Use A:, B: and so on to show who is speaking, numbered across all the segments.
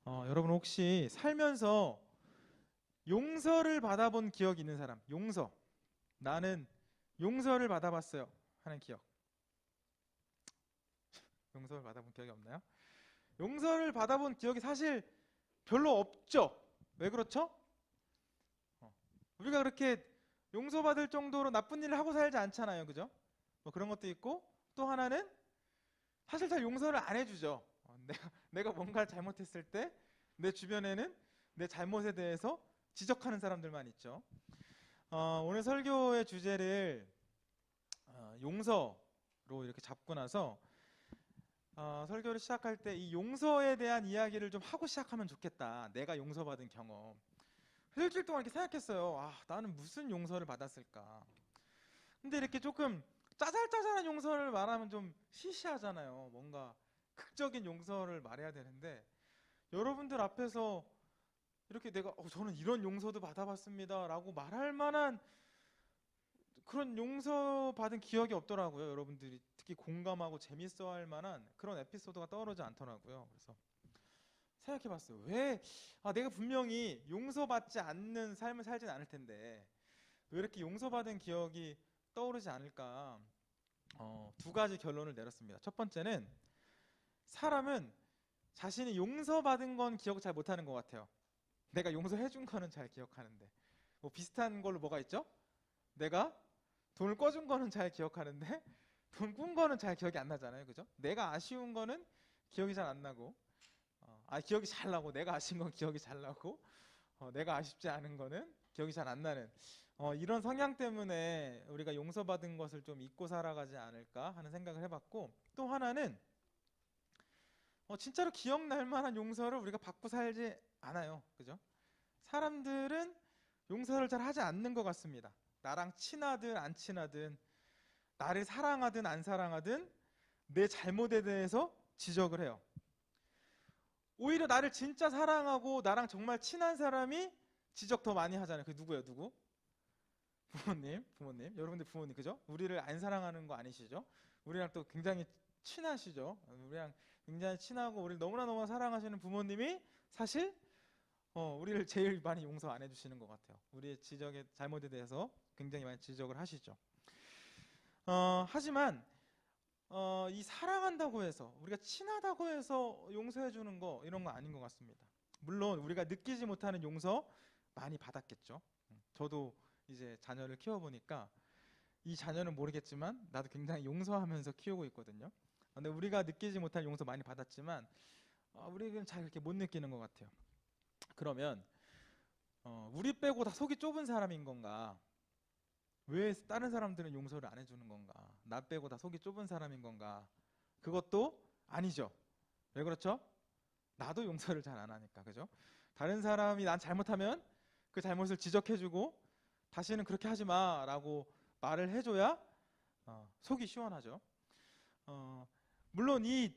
A: 여러분 혹시 살면서 용서를 받아본 기억이 있는 사람? 용서. 나는 용서를 받아봤어요. 하는 기억. 용서를 받아본 기억이 없나요? 용서를 받아본 기억이 사실 별로 없죠. 왜 그렇죠? 어, 우리가 그렇게 용서받을 정도로 나쁜 일을 하고 살지 않잖아요. 그죠? 뭐 그런 것도 있고 또 하나는 사실 잘 용서를 안 해주죠. 내가 뭔가를 잘못했을 때 내 주변에는 내 잘못에 대해서 지적하는 사람들만 있죠. 오늘 설교의 주제를 용서로 이렇게 잡고 나서 설교를 시작할 때 이 용서에 대한 이야기를 좀 하고 시작하면 좋겠다. 내가 용서받은 경험. 그래서 일주일 동안 이렇게 생각했어요. 나는 무슨 용서를 받았을까? 근데 이렇게 조금 짜잘짜잘한 용서를 말하면 좀 시시하잖아요. 뭔가 극적인 용서를 말해야 되는데 여러분들 앞에서 이렇게 내가 저는 이런 용서도 받아봤습니다 라고 말할 만한 그런 용서받은 기억이 없더라고요. 여러분들이 특히 공감하고 재밌어 할 만한 그런 에피소드가 떠오르지 않더라고요. 그래서 생각해봤어요. 왜 내가 분명히 용서받지 않는 삶을 살진 않을 텐데 왜 이렇게 용서받은 기억이 떠오르지 않을까? 두 가지 결론을 내렸습니다. 첫 번째는 사람은 자신이 용서받은 건 기억을 잘 못하는 것 같아요. 내가 용서해준 거는 잘 기억하는데 뭐 비슷한 걸로 뭐가 있죠? 내가 돈을 꿔준 거는 잘 기억하는데 돈 꾼 거는 잘 기억이 안 나잖아요. 그죠? 내가 아쉬운 거는 기억이 잘 안 나고 기억이 잘 나고 내가 아쉬운 건 기억이 잘 나고 내가 아쉽지 않은 거는 기억이 잘 안 나는 이런 성향 때문에 우리가 용서받은 것을 좀 잊고 살아가지 않을까 하는 생각을 해봤고 또 하나는 진짜로 기억날 만한 용서를 우리가 받고 살지 않아요. 그죠? 사람들은 용서를 잘 하지 않는 것 같습니다. 나랑 친하든 안 친하든 나를 사랑하든 안 사랑하든 내 잘못에 대해서 지적을 해요. 오히려 나를 진짜 사랑하고 나랑 정말 친한 사람이 지적 더 많이 하잖아요. 그게 누구예요? 누구? 부모님. 여러분들 부모님 그죠? 우리를 안 사랑하는 거 아니시죠? 우리랑 또 굉장히 친하시죠? 우리랑 굉장히 친하고 우리를 너무나 사랑하시는 부모님이 사실 우리를 제일 많이 용서 안 해주시는 것 같아요. 우리의 지적의 잘못에 대해서 굉장히 많이 지적을 하시죠. 하지만 이 사랑한다고 해서 우리가 친하다고 해서 용서해 주는 거 이런 거 아닌 것 같습니다. 물론 우리가 느끼지 못하는 용서 많이 받았겠죠. 저도 이제 자녀를 키워보니까 이 자녀는 모르겠지만 나도 굉장히 용서하면서 키우고 있거든요. 근데 우리가 느끼지 못할 용서 많이 받았지만 우리는 잘 그렇게 못 느끼는 것 같아요. 그러면 우리 빼고 다 속이 좁은 사람인 건가? 왜 다른 사람들은 용서를 안 해주는 건가? 나 빼고 다 속이 좁은 사람인 건가? 그것도 아니죠. 왜 그렇죠? 나도 용서를 잘 안 하니까, 그죠? 다른 사람이 난 잘못하면 그 잘못을 지적해주고 다시는 그렇게 하지 마라고 말을 해줘야 속이 시원하죠. 물론 이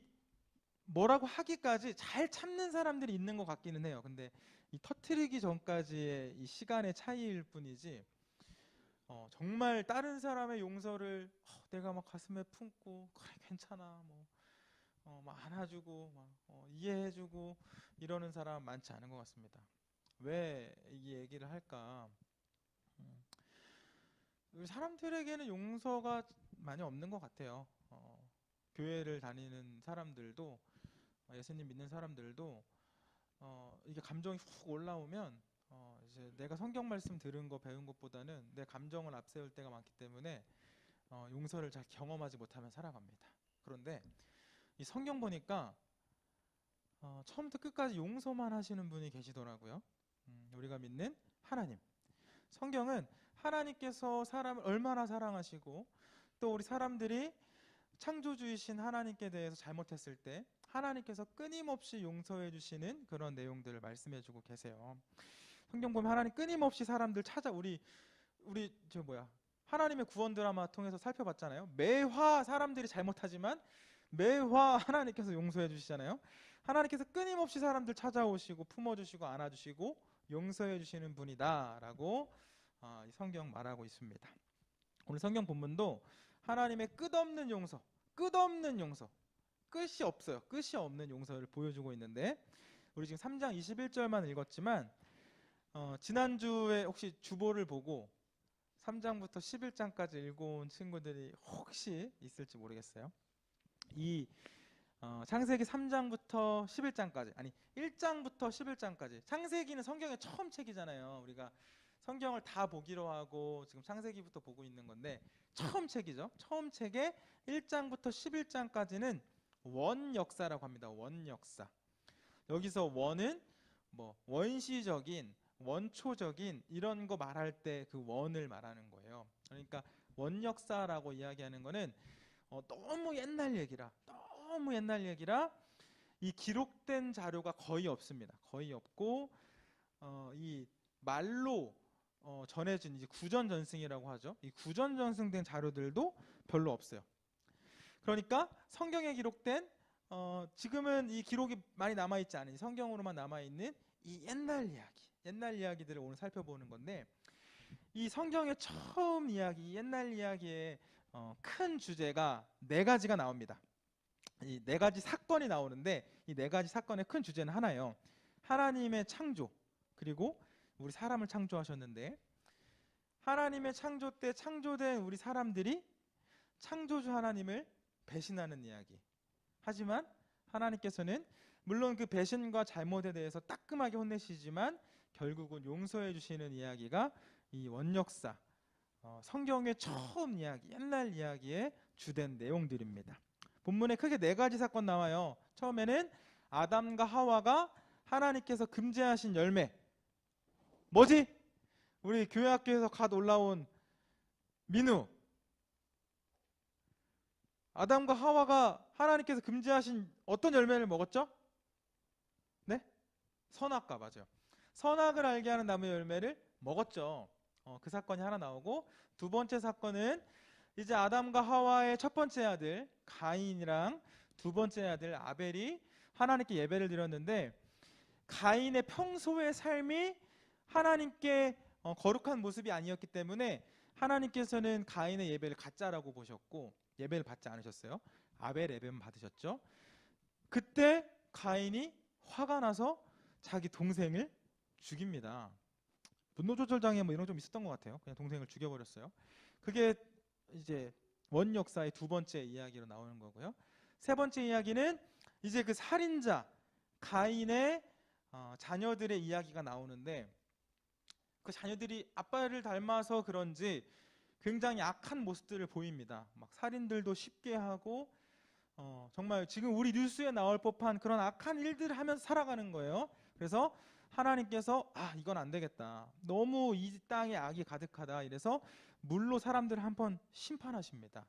A: 뭐라고 하기까지 잘 참는 사람들이 있는 것 같기는 해요. 근데 이 터트리기 전까지의 이 시간의 차이일 뿐이지 정말 다른 사람의 용서를 내가 막 가슴에 품고 그래 괜찮아 막 안아주고 막 이해해주고 이러는 사람 많지 않은 것 같습니다. 왜 이 얘기를 할까? 음, 우리 사람들에게는 용서가 많이 없는 것 같아요. 교회를 다니는 사람들도 예수님 믿는 사람들도 이게 감정이 훅 올라오면 이제 내가 성경 말씀 들은 거 배운 것보다는 내 감정을 앞세울 때가 많기 때문에 용서를 잘 경험하지 못하면 살아갑니다. 그런데 이 성경 보니까 처음부터 끝까지 용서만 하시는 분이 계시더라고요. 우리가 믿는 하나님. 성경은 하나님께서 사람을 얼마나 사랑하시고 또 우리 사람들이 창조주이신 하나님께 대해서 잘못했을 때 하나님께서 끊임없이 용서해 주시는 그런 내용들을 말씀해 주고 계세요. 성경 보면 하나님 끊임없이 사람들 찾아 우리 저 뭐야 하나님의 구원 드라마 통해서 살펴봤잖아요. 매화 사람들이 잘못하지만 매화 하나님께서 용서해 주시잖아요. 하나님께서 끊임없이 사람들 찾아오시고 품어주시고 안아주시고 용서해 주시는 분이다라고 이 성경 말하고 있습니다. 오늘 성경 본문도 하나님의 끝없는 용서, 끝없는 용서, 끝이 없어요. 끝이 없는 용서를 보여주고 있는데 우리 지금 3장 21절만 읽었지만 지난주에 혹시 주보를 보고 3장부터 11장까지 읽어온 친구들이 혹시 있을지 모르겠어요. 이 창세기 3장부터 11장까지, 아니 1장부터 11장까지, 창세기는 성경의 처음 책이잖아요. 우리가 성경을 다 보기로 하고 지금 창세기부터 보고 있는 건데 처음 책이죠. 처음 책의 1장부터 11장까지는 원역사라고 합니다. 원역사. 여기서 원은 뭐 원시적인, 원초적인 이런 거 말할 때 그 원을 말하는 거예요. 그러니까 원역사라고 이야기하는 거는 너무 옛날 얘기라 이 기록된 자료가 거의 없습니다. 거의 없고 이 말로 전해진 이제 구전전승이라고 하죠. 이 구전전승된 자료들도 별로 없어요. 그러니까 성경에 기록된 지금은 이 기록이 많이 남아있지 않은 성경으로만 남아있는 이 옛날 이야기들을 오늘 살펴보는 건데, 이 성경의 처음 이야기, 옛날 이야기의 큰 주제가 네 가지가 나옵니다. 이 네 가지 사건이 나오는데 이 네 가지 사건의 큰 주제는 하나예요. 하나님의 창조, 그리고 우리 사람을 창조하셨는데 하나님의 창조 때 창조된 우리 사람들이 창조주 하나님을 배신하는 이야기. 하지만 하나님께서는 물론 그 배신과 잘못에 대해서 따끔하게 혼내시지만 결국은 용서해 주시는 이야기가 이 원역사, 성경의 처음 이야기, 옛날 이야기의 주된 내용들입니다. 본문에 크게 네 가지 사건 나와요. 처음에는 아담과 하와가 하나님께서 금지하신 열매. 뭐지? 우리 교회 학교에서 갓 올라온 민우. 아담과 하와가 하나님께서 금지하신 어떤 열매를 먹었죠? 네? 선악과, 맞아요. 선악을 알게 하는 나무의 열매를 먹었죠. 그 사건이 하나 나오고, 두 번째 사건은 이제 아담과 하와의 첫 번째 아들 가인이랑 두 번째 아들 아벨이 하나님께 예배를 드렸는데, 가인의 평소의 삶이 하나님께 거룩한 모습이 아니었기 때문에 하나님께서는 가인의 예배를 가짜라고 보셨고 예배를 받지 않으셨어요. 아벨 예배만 받으셨죠. 그때 가인이 화가 나서 자기 동생을 죽입니다. 분노조절장애 뭐 이런 거 좀 있었던 것 같아요. 그냥 동생을 죽여버렸어요. 그게 이제 원역사의 두 번째 이야기로 나오는 거고요. 세 번째 이야기는 이제 그 살인자 가인의 자녀들의 이야기가 나오는데, 그 자녀들이 아빠를 닮아서 그런지 굉장히 악한 모습들을 보입니다. 막 살인들도 쉽게 하고 정말 지금 우리 뉴스에 나올 법한 그런 악한 일들을 하면서 살아가는 거예요. 그래서 하나님께서 이건 안 되겠다, 너무 이 땅에 악이 가득하다, 이래서 물로 사람들을 한번 심판하십니다.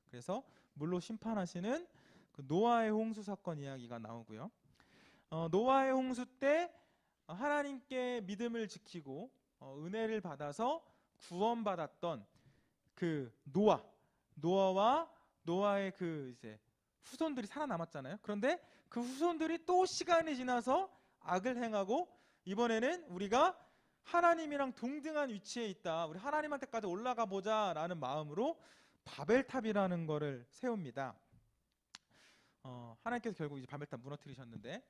A: 그래서 물로 심판하시는 그 노아의 홍수 사건 이야기가 나오고요. 노아의 홍수 때 하나님께 믿음을 지키고 은혜를 받아서 구원받았던 그 노아와 노아의 그 이제 후손들이 살아남았잖아요. 그런데 그 후손들이 또 시간이 지나서 악을 행하고 이번에는 우리가 하나님이랑 동등한 위치에 있다, 우리 하나님한테까지 올라가 보자 라는 마음으로 바벨탑이라는 거를 세웁니다. 하나님께서 결국 이제 바벨탑 무너뜨리셨는데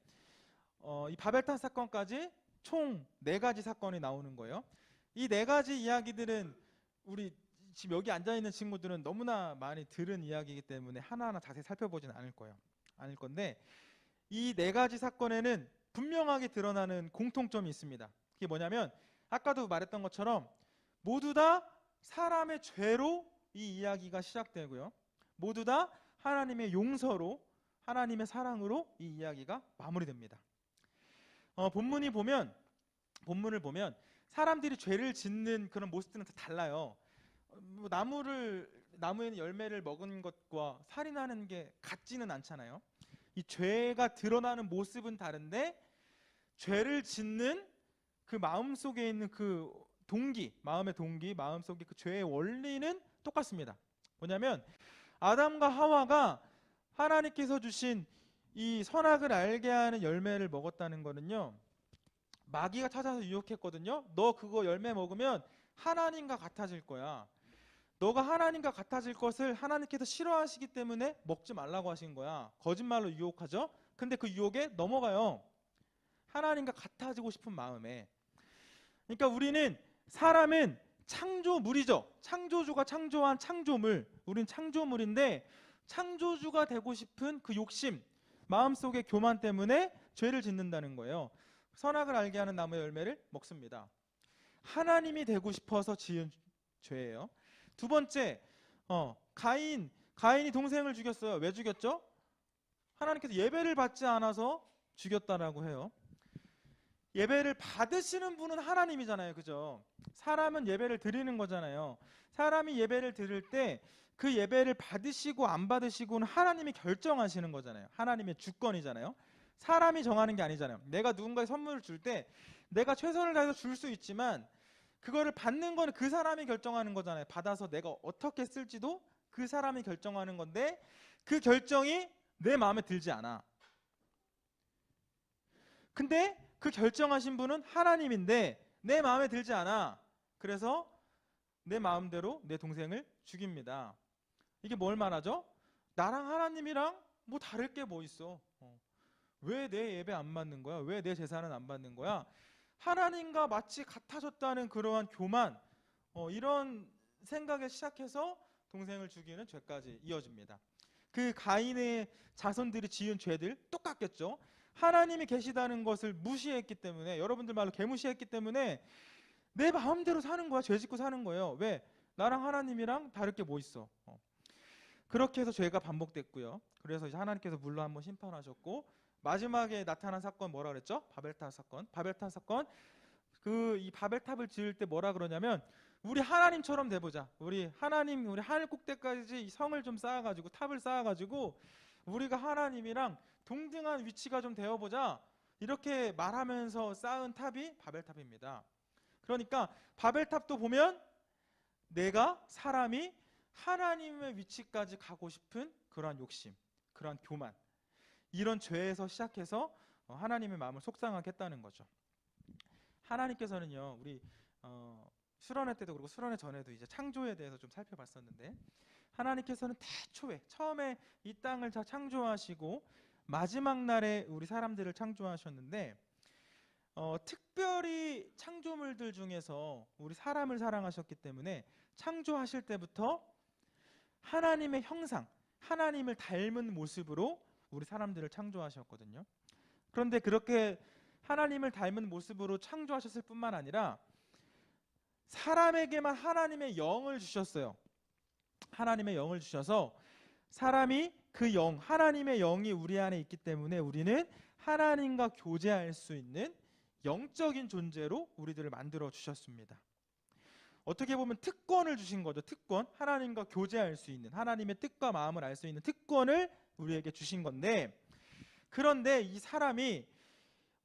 A: 이 바벨탑 사건까지 총 4가지 사건이 나오는 거예요. 이 4가지 이야기들은 우리 지금 여기 앉아있는 친구들은 너무나 많이 들은 이야기이기 때문에 하나하나 자세히 살펴보진 않을 건데, 이 4가지 사건에는 분명하게 드러나는 공통점이 있습니다. 그게 뭐냐면 아까도 말했던 것처럼 모두 다 사람의 죄로 이 이야기가 시작되고요, 모두 다 하나님의 용서로, 하나님의 사랑으로 이 이야기가 마무리됩니다. 본문을 보면 사람들이 죄를 짓는 그런 모습들은 다 달라요. 나무에는 열매를 먹은 것과 살인하는 게 같지는 않잖아요. 이 죄가 드러나는 모습은 다른데 죄를 짓는 그 마음속에 있는 그 마음의 동기, 마음속에 그 죄의 원리는 똑같습니다. 뭐냐면 아담과 하와가 하나님께서 주신 이 선악을 알게 하는 열매를 먹었다는 거는요, 마귀가 찾아서 유혹했거든요. 너 그거 열매 먹으면 하나님과 같아질 거야. 너가 하나님과 같아질 것을 하나님께서 싫어하시기 때문에 먹지 말라고 하신 거야. 거짓말로 유혹하죠. 근데 그 유혹에 넘어가요. 하나님과 같아지고 싶은 마음에. 그러니까 우리는 사람은 창조물이죠. 창조주가 창조한 창조물. 우린 창조물인데 창조주가 되고 싶은 그 욕심, 마음속의 교만 때문에 죄를 짓는다는 거예요. 선악을 알게 하는 나무의 열매를 먹습니다. 하나님이 되고 싶어서 지은 죄예요. 두 번째, 가인이 동생을 죽였어요. 왜 죽였죠? 하나님께서 예배를 받지 않아서 죽였다라고 해요. 예배를 받으시는 분은 하나님이잖아요. 그죠? 사람은 예배를 드리는 거잖아요. 사람이 예배를 드릴 때 그 예배를 받으시고 안 받으시고는 하나님이 결정하시는 거잖아요. 하나님의 주권이잖아요. 사람이 정하는 게 아니잖아요. 내가 누군가에 선물을 줄 때 내가 최선을 다해서 줄 수 있지만 그거를 받는 거는 그 사람이 결정하는 거잖아요. 받아서 내가 어떻게 쓸지도 그 사람이 결정하는 건데 그 결정이 내 마음에 들지 않아. 근데 그 결정하신 분은 하나님인데 내 마음에 들지 않아. 그래서 내 마음대로 내 동생을 죽입니다. 이게 뭘 말하죠? 나랑 하나님이랑 뭐 다를 게 뭐 있어? 왜 내 예배 안 받는 거야? 왜 내 제사는 안 받는 거야? 하나님과 마치 같아졌다는 그러한 교만, 이런 생각에 시작해서 동생을 죽이는 죄까지 이어집니다. 그 가인의 자손들이 지은 죄들 똑같겠죠? 하나님이 계시다는 것을 무시했기 때문에, 여러분들 말로 개무시했기 때문에 내 마음대로 사는 거야. 죄 짓고 사는 거예요. 왜? 나랑 하나님이랑 다를 게 뭐 있어? 그렇게 해서 죄가 반복됐고요. 그래서 이제 하나님께서 물로 한번 심판하셨고 마지막에 나타난 사건 뭐라 그랬죠? 바벨탑 사건. 바벨탑 사건. 이 바벨탑을 지을 때 뭐라 그러냐면 우리 하나님처럼 돼보자. 우리 하늘 꼭대까지 이 성을 좀 쌓아가지고 탑을 쌓아가지고 우리가 하나님이랑 동등한 위치가 좀 되어보자. 이렇게 말하면서 쌓은 탑이 바벨탑입니다. 그러니까 바벨탑도 보면 내가 사람이 하나님의 위치까지 가고 싶은 그러한 욕심, 그러한 교만, 이런 죄에서 시작해서 하나님의 마음을 속상하게 했다는 거죠. 하나님께서는요, 우리 수련회 때도 그렇고 수련회 전에도 이제 창조에 대해서 좀 살펴봤었는데 하나님께서는 태초에 처음에 이 땅을 다 창조하시고 마지막 날에 우리 사람들을 창조하셨는데 특별히 창조물들 중에서 우리 사람을 사랑하셨기 때문에 창조하실 때부터 하나님의 형상, 하나님을 닮은 모습으로 우리 사람들을 창조하셨거든요. 그런데 그렇게 하나님을 닮은 모습으로 창조하셨을 뿐만 아니라 사람에게만 하나님의 영을 주셨어요. 하나님의 영을 주셔서 사람이 그 영, 하나님의 영이 우리 안에 있기 때문에 우리는 하나님과 교제할 수 있는 영적인 존재로 우리들을 만들어 주셨습니다. 어떻게 보면 특권을 주신 거죠. 특권. 하나님과 교제할 수 있는, 하나님의 뜻과 마음을 알 수 있는 특권을 우리에게 주신 건데, 그런데 이 사람이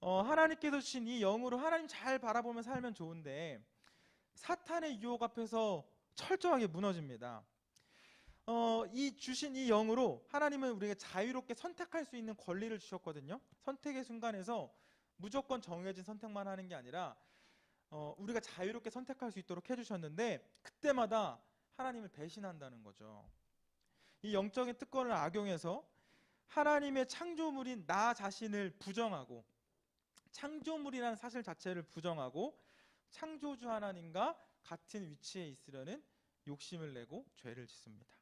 A: 하나님께서 주신 이 영으로 하나님 잘 바라보며 살면 좋은데 사탄의 유혹 앞에서 철저하게 무너집니다. 이 주신 이 영으로 하나님은 우리에게 자유롭게 선택할 수 있는 권리를 주셨거든요. 선택의 순간에서 무조건 정해진 선택만 하는 게 아니라 우리가 자유롭게 선택할 수 있도록 해주셨는데 그때마다 하나님을 배신한다는 거죠. 이 영적인 특권을 악용해서 하나님의 창조물인 나 자신을 부정하고 창조물이라는 사실 자체를 부정하고 창조주 하나님과 같은 위치에 있으려는 욕심을 내고 죄를 짓습니다.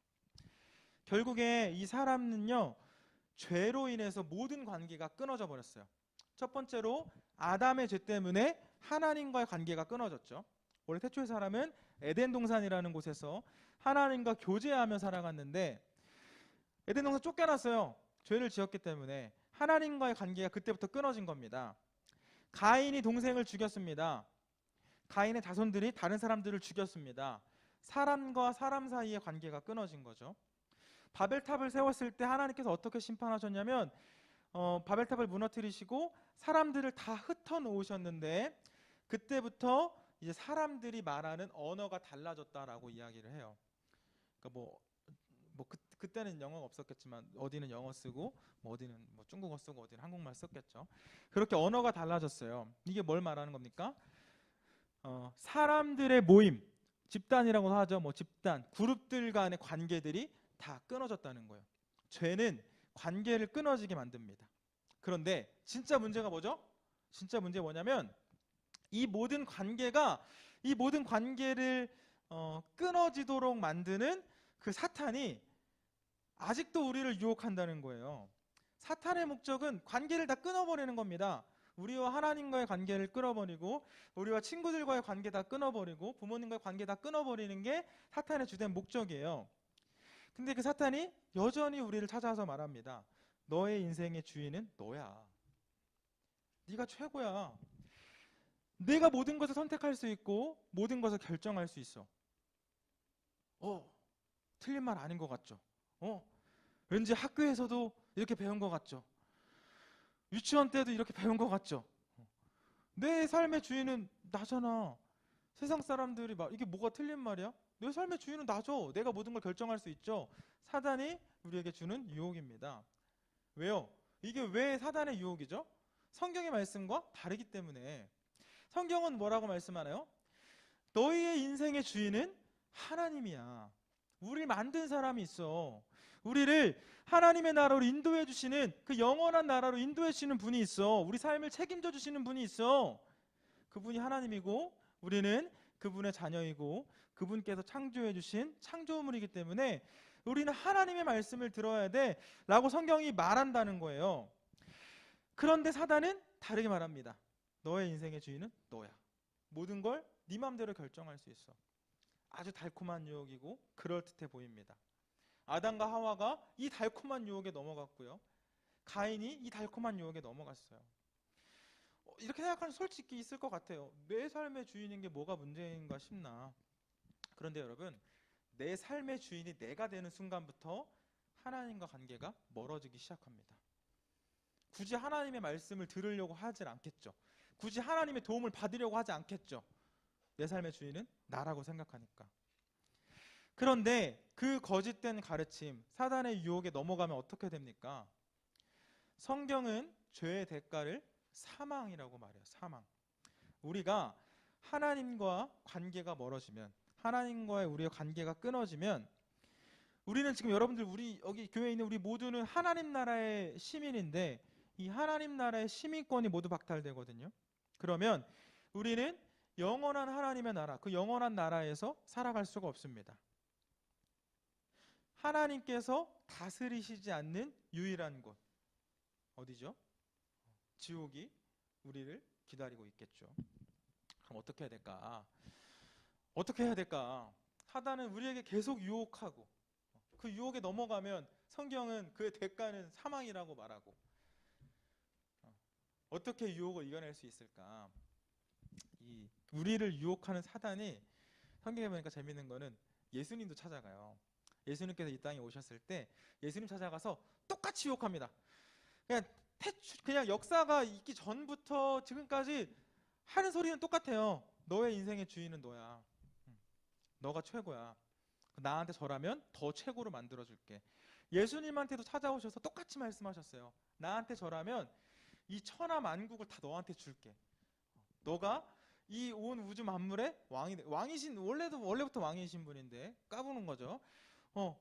A: 결국에 이 사람은요, 죄로 인해서 모든 관계가 끊어져 버렸어요. 첫 번째로 아담의 죄 때문에 하나님과의 관계가 끊어졌죠. 원래 태초의 사람은 에덴 동산이라는 곳에서 하나님과 교제하며 살아갔는데 에덴 동산 쫓겨났어요. 죄를 지었기 때문에 하나님과의 관계가 그때부터 끊어진 겁니다. 가인이 동생을 죽였습니다. 가인의 자손들이 다른 사람들을 죽였습니다. 사람과 사람 사이의 관계가 끊어진 거죠. 바벨탑을 세웠을 때 하나님께서 어떻게 심판하셨냐면 바벨탑을 무너뜨리시고 사람들을 다 흩어놓으셨는데 그때부터 이제 사람들이 말하는 언어가 달라졌다라고 이야기를 해요. 그러니까 그때는 영어가 없었겠지만 어디는 영어 쓰고 어디는 중국어 쓰고 어디는 한국말 썼겠죠. 그렇게 언어가 달라졌어요. 이게 뭘 말하는 겁니까? 사람들의 모임, 집단이라고 하죠. 집단, 그룹들 간의 관계들이 다 끊어졌다는 거예요. 죄는 관계를 끊어지게 만듭니다. 그런데 진짜 문제가 뭐죠? 진짜 문제가 뭐냐면 이 모든 관계를 끊어지도록 만드는 그 사탄이 아직도 우리를 유혹한다는 거예요. 사탄의 목적은 관계를 다 끊어버리는 겁니다. 우리와 하나님과의 관계를 끊어버리고, 우리와 친구들과의 관계 다 끊어버리고, 부모님과의 관계 다 끊어버리는 게 사탄의 주된 목적이에요. 근데 그 사탄이 여전히 우리를 찾아와서 말합니다. 너의 인생의 주인은 너야. 네가 최고야. 내가 모든 것을 선택할 수 있고 모든 것을 결정할 수 있어. 틀린 말 아닌 것 같죠? 왠지 학교에서도 이렇게 배운 것 같죠? 유치원 때도 이렇게 배운 것 같죠? 내 삶의 주인은 나잖아. 세상 사람들이 막 이게 뭐가 틀린 말이야? 내 삶의 주인은 나죠. 내가 모든 걸 결정할 수 있죠. 사단이 우리에게 주는 유혹입니다. 왜요? 이게 왜 사단의 유혹이죠? 성경의 말씀과 다르기 때문에. 성경은 뭐라고 말씀하나요? 너희의 인생의 주인은 하나님이야. 우리를 만든 사람이 있어. 우리를 하나님의 나라로 인도해 주시는, 그 영원한 나라로 인도해 주시는 분이 있어. 우리 삶을 책임져 주시는 분이 있어. 그분이 하나님이고 우리는 그분의 자녀이고 그분께서 창조해 주신 창조물이기 때문에 우리는 하나님의 말씀을 들어야 돼 라고 성경이 말한다는 거예요. 그런데 사단은 다르게 말합니다. 너의 인생의 주인은 너야. 모든 걸 네 맘대로 결정할 수 있어. 아주 달콤한 유혹이고 그럴듯해 보입니다. 아담과 하와가 이 달콤한 유혹에 넘어갔고요. 가인이 이 달콤한 유혹에 넘어갔어요. 이렇게 생각하면 솔직히 있을 것 같아요. 내 삶의 주인인 게 뭐가 문제인가 싶나. 그런데 여러분, 내 삶의 주인이 내가 되는 순간부터 하나님과 관계가 멀어지기 시작합니다. 굳이 하나님의 말씀을 들으려고 하질 않겠죠. 굳이 하나님의 도움을 받으려고 하지 않겠죠. 내 삶의 주인은 나라고 생각하니까. 그런데 그 거짓된 가르침, 사단의 유혹에 넘어가면 어떻게 됩니까? 성경은 죄의 대가를 사망이라고 말해요. 사망. 우리가 하나님과 관계가 멀어지면, 하나님과의 우리의 관계가 끊어지면, 우리는 지금 여러분들, 우리 여기 교회에 있는 우리 모두는 하나님 나라의 시민인데 이 하나님 나라의 시민권이 모두 박탈되거든요. 그러면 우리는 영원한 하나님의 나라, 그 영원한 나라에서 살아갈 수가 없습니다. 하나님께서 다스리시지 않는 유일한 곳, 어디죠? 지옥이 우리를 기다리고 있겠죠. 그럼 어떻게 해야 될까? 어떻게 해야 될까? 사단은 우리에게 계속 유혹하고, 그 유혹에 넘어가면 성경은 그의 대가는 사망이라고 말하고, 어떻게 유혹을 이겨낼 수 있을까? 이 우리를 유혹하는 사단이 성경에 보니까 재밌는 거는 예수님도 찾아가요. 예수님께서 이 땅에 오셨을 때 예수님 찾아가서 똑같이 유혹합니다. 그냥 역사가 있기 전부터 지금까지 하는 소리는 똑같아요. 너의 인생의 주인은 너야. 너가 최고야. 나한테 절하면 더 최고로 만들어줄게. 예수님한테도 찾아오셔서 똑같이 말씀하셨어요. 나한테 절하면 이 천하 만국을 다 너한테 줄게. 너가 이 온 우주 만물의 왕이신, 원래부터 왕이신 분인데 까부는 거죠.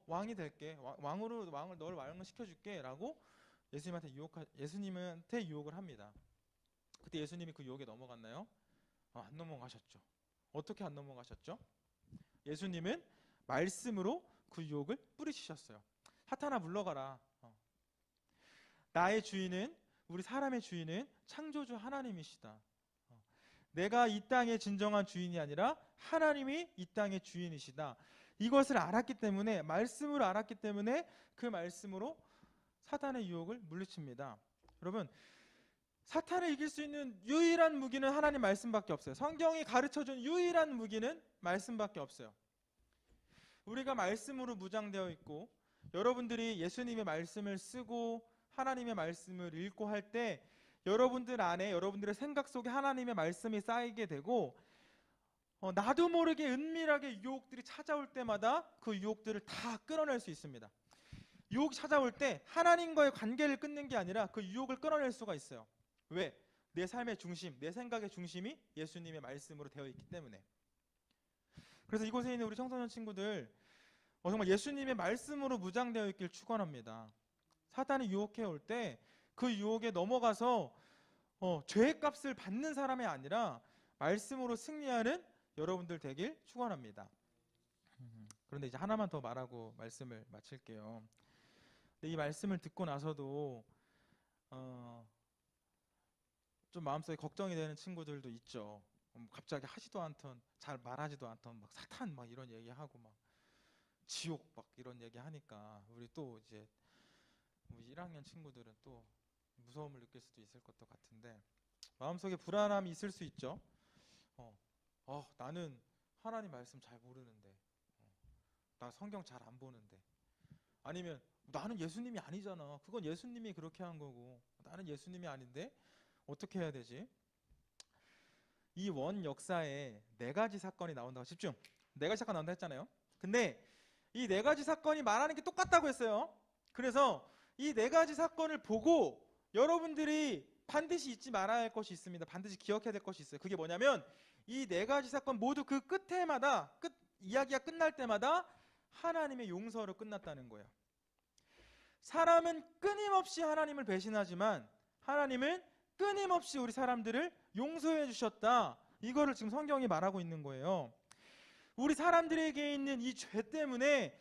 A: 왕이 될게. 왕을 너를 왕을 시켜줄게라고 예수님한테 유혹을 합니다. 그때 예수님이 그 유혹에 넘어갔나요? 안 넘어가셨죠. 어떻게 안 넘어가셨죠? 예수님은 말씀으로 그 유혹을 뿌리치셨어요. 사탄아 물러가라. 나의 주인은, 우리 사람의 주인은 창조주 하나님이시다. 내가 이 땅의 진정한 주인이 아니라 하나님이 이 땅의 주인이시다. 이것을 알았기 때문에, 말씀으로 알았기 때문에 그 말씀으로 사탄의 유혹을 물리칩니다. 여러분, 사탄을 이길 수 있는 유일한 무기는 하나님 말씀밖에 없어요. 성경이 가르쳐준 유일한 무기는 말씀밖에 없어요. 우리가 말씀으로 무장되어 있고, 여러분들이 예수님의 말씀을 쓰고 하나님의 말씀을 읽고 할 때 여러분들 안에, 여러분들의 생각 속에 하나님의 말씀이 쌓이게 되고, 나도 모르게 은밀하게 유혹들이 찾아올 때마다 그 유혹들을 다 끊어낼 수 있습니다. 유혹이 찾아올 때 하나님과의 관계를 끊는 게 아니라 그 유혹을 끊어낼 수가 있어요. 왜? 내 삶의 중심, 내 생각의 중심이 예수님의 말씀으로 되어 있기 때문에. 그래서 이곳에 있는 우리 청소년 친구들, 정말 예수님의 말씀으로 무장되어 있길 축원합니다. 사탄이 유혹해 올 때 그 유혹에 넘어가서 죄의 값을 받는 사람이 아니라 말씀으로 승리하는 여러분들 되길 축원합니다. 그런데 이제 하나만 더 말하고 말씀을 마칠게요. 근데 이 말씀을 듣고 나서도 좀 마음속에 걱정이 되는 친구들도 있죠. 갑자기 하지도 않던, 잘 말하지도 않던 막 사탄 막 이런 얘기하고 막 지옥 막 이런 얘기 하니까 우리 또 이제 우리 1학년 친구들은 또 무서움을 느낄 수도 있을 것도 같은데 마음속에 불안함이 있을 수 있죠. 나는 하나님 말씀 잘 모르는데, 나 성경 잘 안 보는데, 아니면 나는 예수님이 아니잖아. 그건 예수님이 그렇게 한 거고 나는 예수님이 아닌데 어떻게 해야 되지? 이 원 역사에 네 가지 사건이 나온다고 집중. 네 가지 사건 나온다 했잖아요. 근데 이 네 가지 사건이 말하는 게 똑같다고 했어요. 그래서 이 네 가지 사건을 보고 여러분들이 반드시 잊지 말아야 할 것이 있습니다. 반드시 기억해야 될 것이 있어요. 그게 뭐냐면 이 네 가지 사건 모두 그 끝에마다 이야기가 끝날 때마다 하나님의 용서로 끝났다는 거예요. 사람은 끊임없이 하나님을 배신하지만 하나님은 끊임없이 우리 사람들을 용서해 주셨다. 이거를 지금 성경이 말하고 있는 거예요. 우리 사람들에게 있는 이 죄 때문에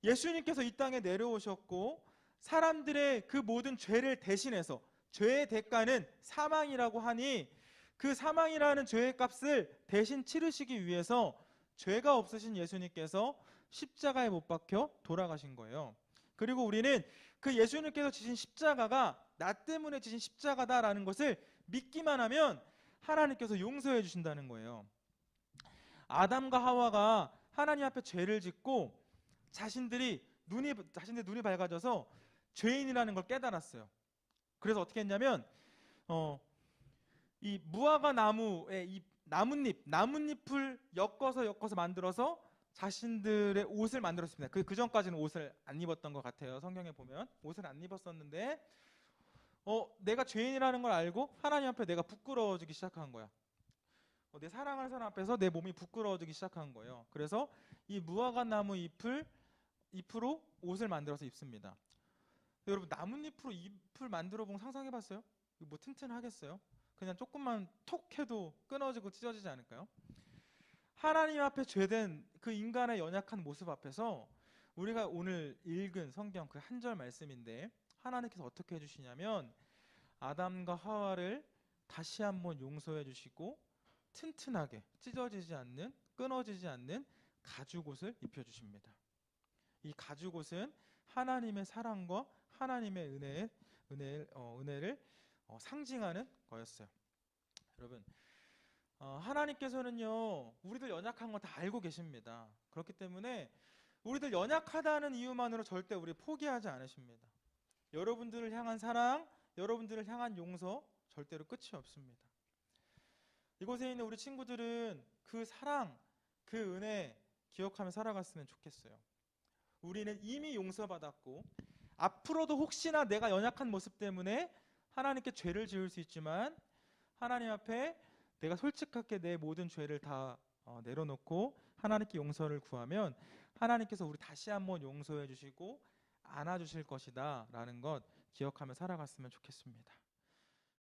A: 예수님께서 이 땅에 내려오셨고 사람들의 그 모든 죄를 대신해서 죄의 대가는 사망이라고 하니 그 사망이라는 죄의 값을 대신 치르시기 위해서 죄가 없으신 예수님께서 십자가에 못 박혀 돌아가신 거예요. 그리고 우리는 그 예수님께서 지신 십자가가 나 때문에 지신 십자가다라는 것을 믿기만 하면 하나님께서 용서해 주신다는 거예요. 아담과 하와가 하나님 앞에 죄를 짓고 자신들 눈이 밝아져서 죄인이라는 걸 깨달았어요. 그래서 어떻게 했냐면 이 무화과 나무의 이 나뭇잎을 엮어서 만들어서 자신들의 옷을 만들었습니다. 그 전까지는 옷을 안 입었던 것 같아요. 성경에 보면 옷을 안 입었었는데 내가 죄인이라는 걸 알고 하나님 앞에 내가 부끄러워지기 시작한 거야. 내 사랑하는 사람 앞에서 내 몸이 부끄러워지기 시작한 거예요. 그래서 이 무화과 나무 잎으로 옷을 만들어서 입습니다. 여러분 나뭇잎으로 잎을 만들어 보면 상상해봤어요? 뭐 튼튼하겠어요? 그냥 조금만 톡 해도 끊어지고 찢어지지 않을까요? 하나님 앞에 죄된 그 인간의 연약한 모습 앞에서 우리가 오늘 읽은 성경 그 한 절 말씀인데 하나님께서 어떻게 해주시냐면 아담과 하와를 다시 한번 용서해 주시고 튼튼하게 찢어지지 않는 끊어지지 않는 가죽옷을 입혀주십니다. 이 가죽옷은 하나님의 사랑과 하나님의 은혜를 상징하는 거였어요. 여러분 하나님께서는요 우리들 연약한 거 다 알고 계십니다. 그렇기 때문에 우리들 연약하다는 이유만으로 절대 우리 포기하지 않으십니다. 여러분들을 향한 사랑, 여러분들을 향한 용서 절대로 끝이 없습니다. 이곳에 있는 우리 친구들은 그 사랑, 그 은혜 기억하며 살아갔으면 좋겠어요. 우리는 이미 용서받았고 앞으로도 혹시나 내가 연약한 모습 때문에 하나님께 죄를 지을 수 있지만 하나님 앞에 내가 솔직하게 내 모든 죄를 다 내려놓고 하나님께 용서를 구하면 하나님께서 우리 다시 한번 용서해 주시고 안아주실 것이다 라는 것 기억하며 살아갔으면 좋겠습니다.